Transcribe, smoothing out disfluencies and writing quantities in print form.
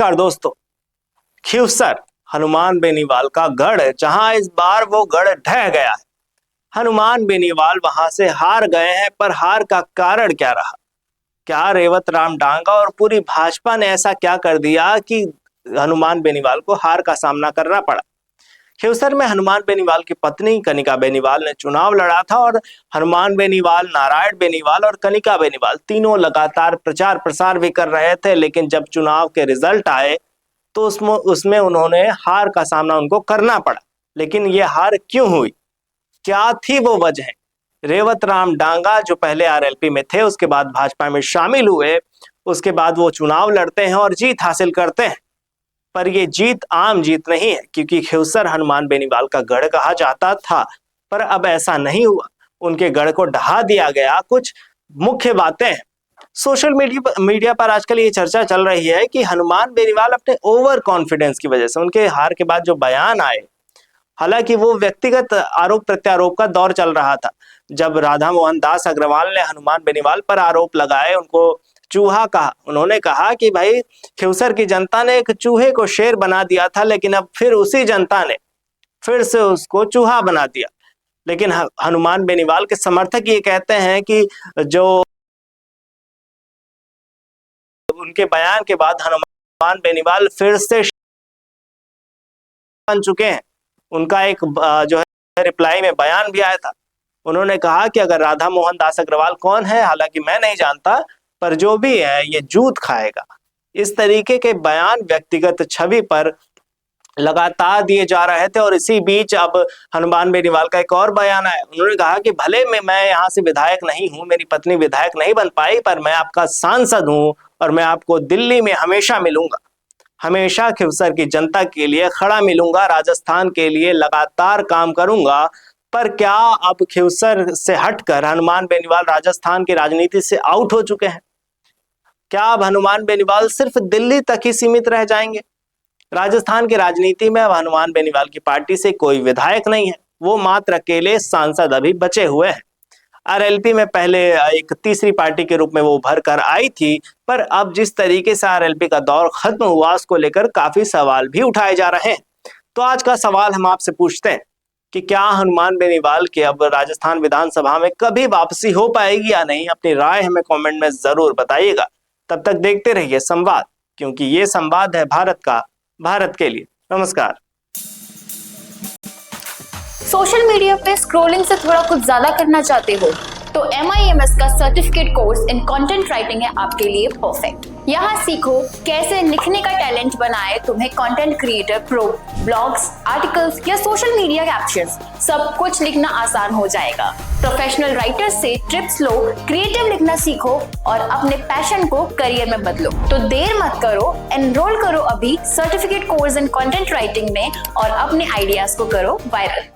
नमस्कार दोस्तों। खिवसर हनुमान बेनीवाल का गढ़, जहां इस बार वो गढ़ ढह गया है। हनुमान बेनीवाल वहां से हार गए हैं, पर हार का कारण क्या रहा? क्या रेवत राम डांगा और पूरी भाजपा ने ऐसा क्या कर दिया कि हनुमान बेनीवाल को हार का सामना करना पड़ा? खिवसर में हनुमान बेनीवाल की पत्नी कनिका बेनीवाल ने चुनाव लड़ा था और हनुमान बेनीवाल, नारायण बेनीवाल और कनिका बेनीवाल तीनों लगातार प्रचार प्रसार भी कर रहे थे, लेकिन जब चुनाव के रिजल्ट आए तो उसमें उन्होंने हार का सामना उनको करना पड़ा। लेकिन ये हार क्यों हुई? क्या थी वो वजह? रेवत राम डांगा जो पहले आरएलपी में थे, उसके बाद भाजपा में शामिल हुए, उसके बाद वो चुनाव लड़ते हैं और जीत हासिल करते हैं। पर ये जीत आम जीत नहीं है, क्योंकि खिवसर हनुमान बेनीवाल का गढ़ कहा जाता था, पर अब ऐसा नहीं हुआ। उनके गढ़ को ढहा दिया गया। कुछ मुख्य बातें हैं। सोशल मीडिया पर आजकल ये चर्चा चल रही है कि हनुमान बेनीवाल अपने ओवर कॉन्फिडेंस की वजह से, उनके हार के बाद जो बयान आए, हालांकि वो व्यक्तिगत आरोप प्रत्यारोप का दौर चल रहा था। जब राधा मोहन दास अग्रवाल ने हनुमान बेनीवाल पर आरोप लगाए, उनको चूहा कहा, उन्होंने कहा कि भाई खिवसर की जनता ने एक चूहे को शेर बना दिया था, लेकिन अब फिर उसी जनता ने फिर से उसको चूहा बना दिया। लेकिन हनुमान बेनीवाल के समर्थक ये कहते हैं कि जो उनके बयान के बाद हनुमान बेनीवाल फिर से बन चुके हैं। उनका एक जो है रिप्लाई में बयान भी आया था। उन्होंने कहा कि अगर राधा मोहन दास अग्रवाल कौन है, हालांकि मैं नहीं जानता, पर जो भी है ये जूत खाएगा। इस तरीके के बयान व्यक्तिगत छवि पर लगातार दिए जा रहे थे और इसी बीच अब हनुमान बेनीवाल का एक और बयान आया। उन्होंने कहा कि भले मैं यहाँ से विधायक नहीं हूँ, मेरी पत्नी विधायक नहीं बन पाई, पर मैं आपका सांसद हूँ और मैं आपको दिल्ली में हमेशा मिलूंगा, हमेशा खिवसर की जनता के लिए खड़ा मिलूंगा, राजस्थान के लिए लगातार काम करूंगा। पर क्या अब खिवसर से हटकर हनुमान बेनीवाल राजस्थान की राजनीति से आउट हो चुके हैं? क्या अब हनुमान बेनीवाल सिर्फ दिल्ली तक ही सीमित रह जाएंगे? राजस्थान की राजनीति में अब हनुमान बेनीवाल की पार्टी से कोई विधायक नहीं है, वो मात्र अकेले सांसद अभी बचे हुए हैं। आरएलपी में पहले एक तीसरी पार्टी के रूप में वो उभर कर आई थी, पर अब जिस तरीके से आरएलपी का दौर खत्म हुआ, उसको लेकर काफी सवाल भी उठाए जा रहे हैं। तो आज का सवाल हम आपसे पूछते हैं कि क्या हनुमान बेनीवाल के अब राजस्थान विधानसभा में कभी वापसी हो पाएगी या नहीं? अपनी राय हमें कमेंट में जरूर बताइएगा। तब तक देखते रहिए संवाद, क्योंकि ये संवाद है भारत का, भारत के लिए। नमस्कार। सोशल मीडिया पे स्क्रॉलिंग से थोड़ा कुछ ज्यादा करना चाहते हो तो MIMS का certificate course in content writing है आपके लिए परफेक्ट। यहाँ सीखो कैसे लिखने का टैलेंट बनाए तुम्हें content creator pro. Blogs, articles या सोशल मीडिया कैप्शंस, सब कुछ लिखना आसान हो जाएगा। प्रोफेशनल राइटर्स से टिप्स लो, क्रिएटिव लिखना सीखो और अपने पैशन को करियर में बदलो। तो देर मत करो, एनरोल करो अभी certificate course in content writing में और अपने आइडियाज को करो वायरल।